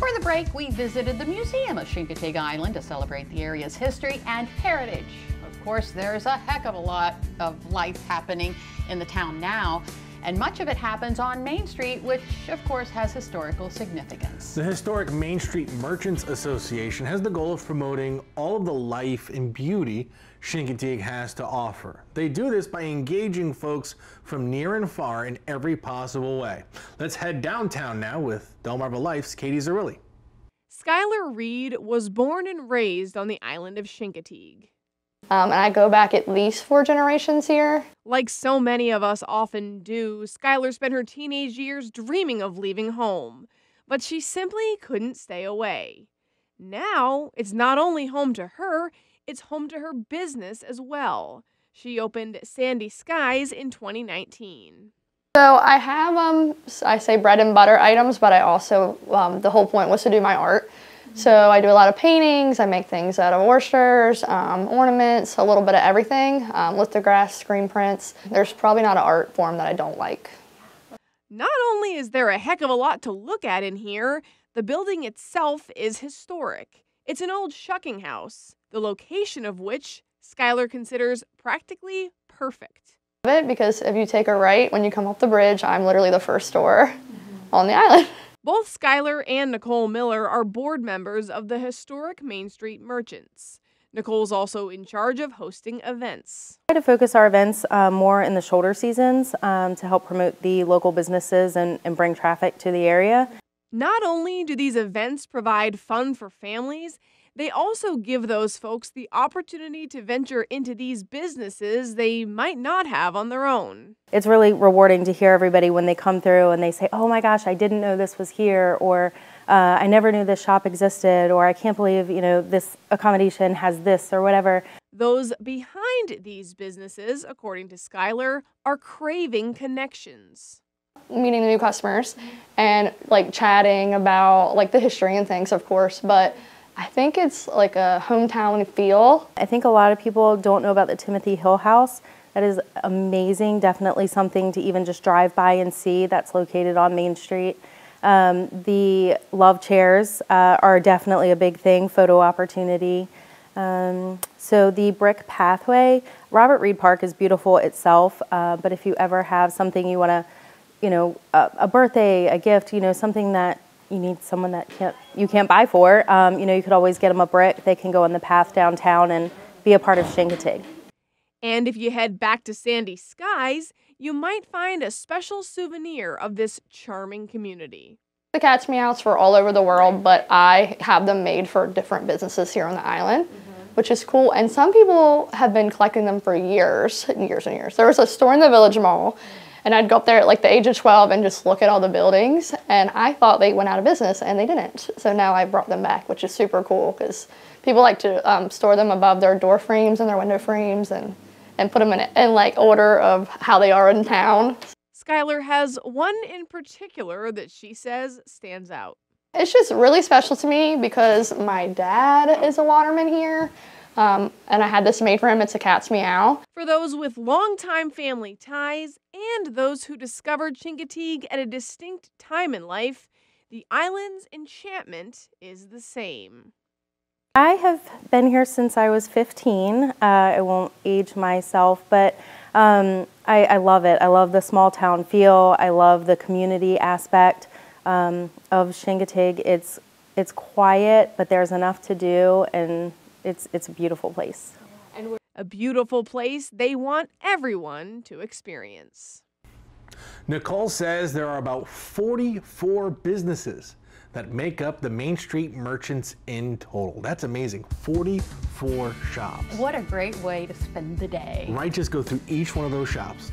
Before the break, we visited the Museum of Chincoteague Island to celebrate the area's history and heritage. Of course, there's a heck of a lot of life happening in the town now, and much of it happens on Main Street, which of course has historical significance. The historic Main Street Merchants Association has the goal of promoting all of the life and beauty Chincoteague has to offer. They do this by engaging folks from near and far in every possible way. Let's head downtown now with Delmarva Life's Katie Zerilli. Skylar Reed was born and raised on the island of Chincoteague. And I go back at least 4 generations here. Like so many of us often do, Skylar spent her teenage years dreaming of leaving home, but she simply couldn't stay away. Now, it's not only home to her, it's home to her business as well. She opened Sandy Skies in 2019. So I have, I say bread and butter items, but I also, the whole point was to do my art. So I do a lot of paintings, I make things out of oysters, ornaments, a little bit of everything, lithographs, screen prints. There's probably not an art form that I don't like. Not only is there a heck of a lot to look at in here, the building itself is historic. It's an old shucking house, the location of which Skylar considers practically perfect. Because if you take a right when you come off the bridge, I'm literally the first store on the island. Both Skylar and Nicole Miller are board members of the historic Main Street Merchants. Nicole's also in charge of hosting events. We try to focus our events more in the shoulder seasons to help promote the local businesses and bring traffic to the area. Not only do these events provide fun for families, they also give those folks the opportunity to venture into these businesses they might not have on their own. It's really rewarding to hear everybody when they come through and they say, oh my gosh, I didn't know this was here, or I never knew this shop existed, or I can't believe, this accommodation has this, or whatever. Those behind these businesses, according to Skylar, are craving connections. Meeting new customers and chatting about the history and things, of course, but I think it's like a hometown feel. I think a lot of people don't know about the Timothy Hill House. That is amazing, definitely something to even just drive by and see. That's located on Main Street. The love chairs are definitely a big thing, photo opportunity. So the brick pathway, Robert Reed Park is beautiful itself, but if you ever have something you want to, a birthday, a gift, something that you need someone that you can't buy for, you could always get them a brick. They can go on the path downtown and be a part of Chincoteague. And if you head back to Sandy Skies, you might find a special souvenir of this charming community. The cat's meows were all over the world, but I have them made for different businesses here on the island, which is cool. And some people have been collecting them for years and years and years. There was a store in the Village Mall, and I'd go up there at the age of 12 and just look at all the buildings, and I thought they went out of business, and they didn't. So now I brought them back, which is super cool, because people like to store them above their door frames and their window frames and put them in order of how they are in town. Skylar has one in particular that she says stands out. It's just really special to me because my dad is a waterman here. And I had this made for him. It's a cat's meow. For those with longtime family ties and those who discovered Chincoteague at a distinct time in life, the island's enchantment is the same. I have been here since I was 15. I won't age myself, but I love it. I love the small town feel. I love the community aspect of Chincoteague. It's quiet, but there's enough to do, and it's a beautiful place. A beautiful place they want everyone to experience. Nicole says there are about 44 businesses that make up the Main Street Merchants in total. That's amazing, 44 shops. What a great way to spend the day. Right, just go through each one of those shops.